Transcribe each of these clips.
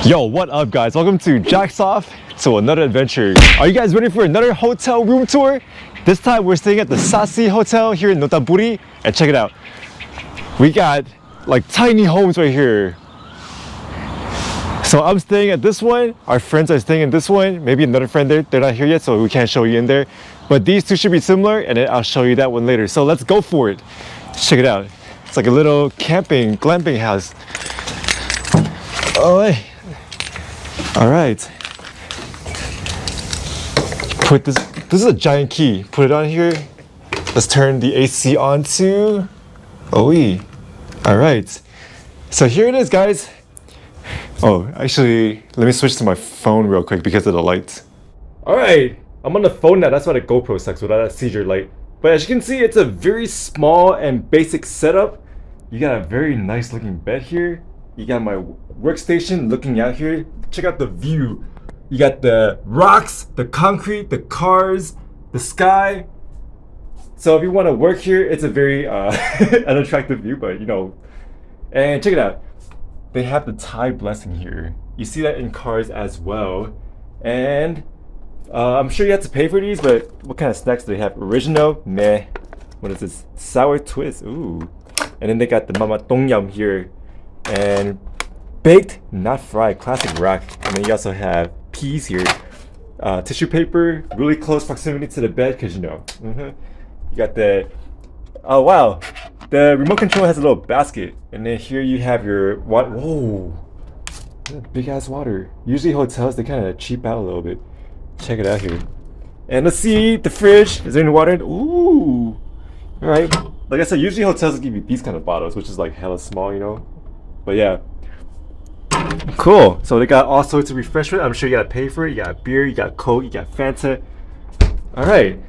Yo, what up guys? Welcome to Jack's Off to another adventure. Are you guys ready for another hotel room tour? This time we're staying at the Sasi Hotel here in Nonthaburi, and check it out. We got like tiny homes right here. So I'm staying at this one, our friends are staying in this one, maybe another friend there, they're not here yet so we can't show you in there. But these two should be similar and then I'll show you that one later. So let's go for it. Check it out. It's like a little camping, glamping house. Oh, hey. All right. Put this is a giant key. Put it on here. Let's turn the AC on to OE. All right. So here it is, guys. Oh, actually, let me switch to my phone real quick because of the lights. All right, I'm on the phone now. That's why the GoPro sucks without that seizure light. But as you can see, it's a very small and basic setup. You got a very nice looking bed here. You got my workstation looking out here. Check out the view. You got the rocks, the concrete, the cars, the sky. So if you want to work here, it's a very unattractive view, but you know. And check it out. They have the Thai blessing here. You see that in cars as well. And I'm sure you have to pay for these, but what kind of snacks do they have? Original, meh. What is this? Sour twist, ooh. And then they got the mama tom yum here. And baked, not fried, classic rock. And then you also have peas here. Tissue paper, really close proximity to the bed, because you know. You got the, oh wow. The remote control has a little basket. And then here you have your, what? Whoa. Big ass water. Usually hotels, they kind of cheap out a little bit. Check it out here. And let's see the fridge. Is there any water in? Ooh. All right. Like I said, usually hotels give you these kind of bottles, which is like hella small, you know. But yeah. Cool. So they got all sorts of refreshment. I'm sure you gotta pay for it. You got beer, you got Coke, you got Fanta. All right.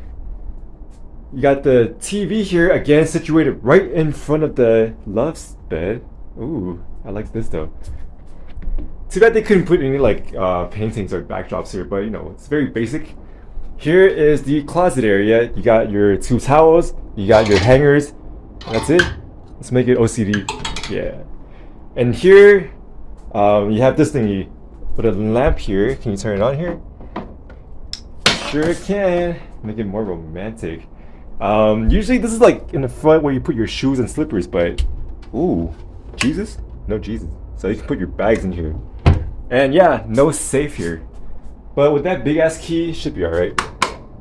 You got the TV here, again situated right in front of the Loft's bed. Ooh, I like this though. Too bad they couldn't put any like paintings or backdrops here, but you know, it's very basic. Here is the closet area. You got your two towels, you got your hangers. That's it. Let's make it OCD. Yeah. And here, you have this thingy with a lamp here. Can you turn it on here? Sure can. Make it more romantic. Usually this is like in the front where you put your shoes and slippers, but ooh, Jesus? No Jesus. So you can put your bags in here. And yeah, no safe here. But with that big ass key, should be alright.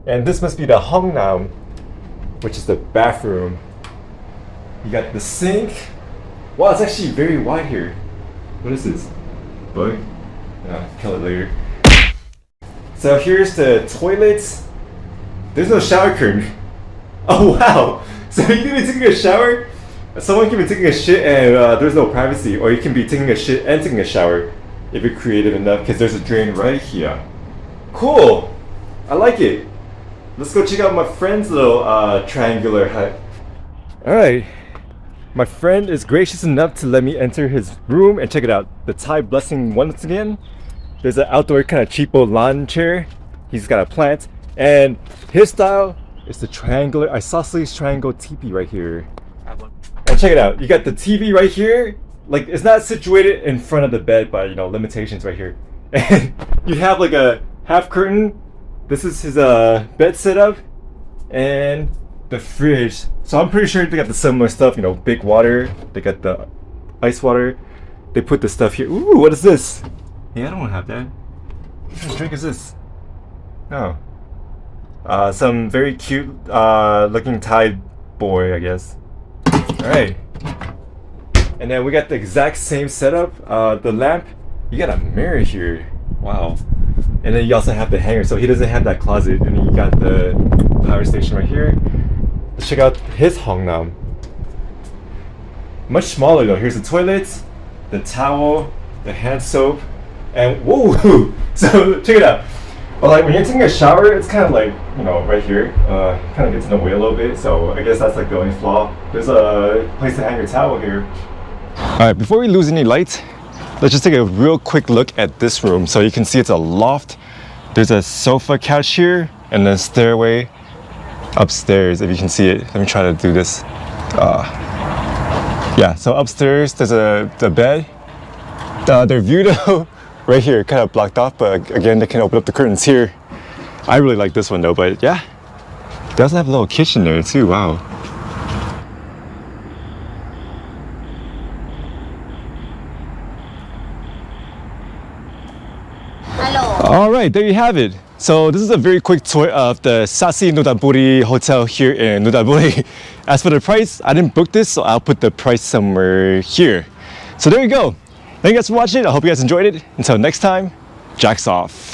And this must be the Hongnam, which is the bathroom. You got the sink. Wow, it's actually very wide here. What is this? Bug? Kill it later. So here's the toilets. There's no shower curtain. Oh wow! So you can be taking a shower, someone can be taking a shit and there's no privacy, or you can be taking a shit and taking a shower if you're creative enough, because there's a drain right here. Cool! I like it. Let's go check out my friend's little triangular hut. Alright. My friend is gracious enough to let me enter his room and check it out. The Thai blessing once again. There's an outdoor kind of cheapo lawn chair. He's got a plant. And his style, it's the triangular, isosceles triangle teepee right here. And check it out. You got the TV right here. Like, it's not situated in front of the bed, but you know, limitations right here. And you have like a half curtain. This is his bed setup. And the fridge. So I'm pretty sure they got the similar stuff, you know, big water. They got the ice water. They put the stuff here. Ooh, what is this? Yeah, I don't want to have that. What kind of drink is this? No. Some very cute looking Thai boy, I guess. Alright. And then we got the exact same setup. The lamp, you got a mirror here. Wow. And then you also have the hanger, so he doesn't have that closet. And then you got the power station right here. Let's check out his Hongnam. Much smaller though. Here's the toilet, the towel, the hand soap, and whoa! So check it out. Well, like when you're taking a shower, it's kind of like, you know, right here. Kind of gets in the way a little bit, so I guess that's like the only flaw. There's a place to hang your towel here. Alright, before we lose any light, let's just take a real quick look at this room. So you can see it's a loft. There's a sofa couch here, and then stairway upstairs, if you can see it. Let me try to do this. Yeah, so upstairs there's the bed. Their view though right here, kind of blocked off, but again, they can open up the curtains here. I really like this one though, but yeah. It does have a little kitchen there too, wow. All right, there you have it. So this is a very quick tour of the Sasi Nonthaburi hotel here in Nonthaburi. As for the price, I didn't book this, so I'll put the price somewhere here. So there you go. Thank you guys for watching. I hope you guys enjoyed it. Until next time, Jack's off.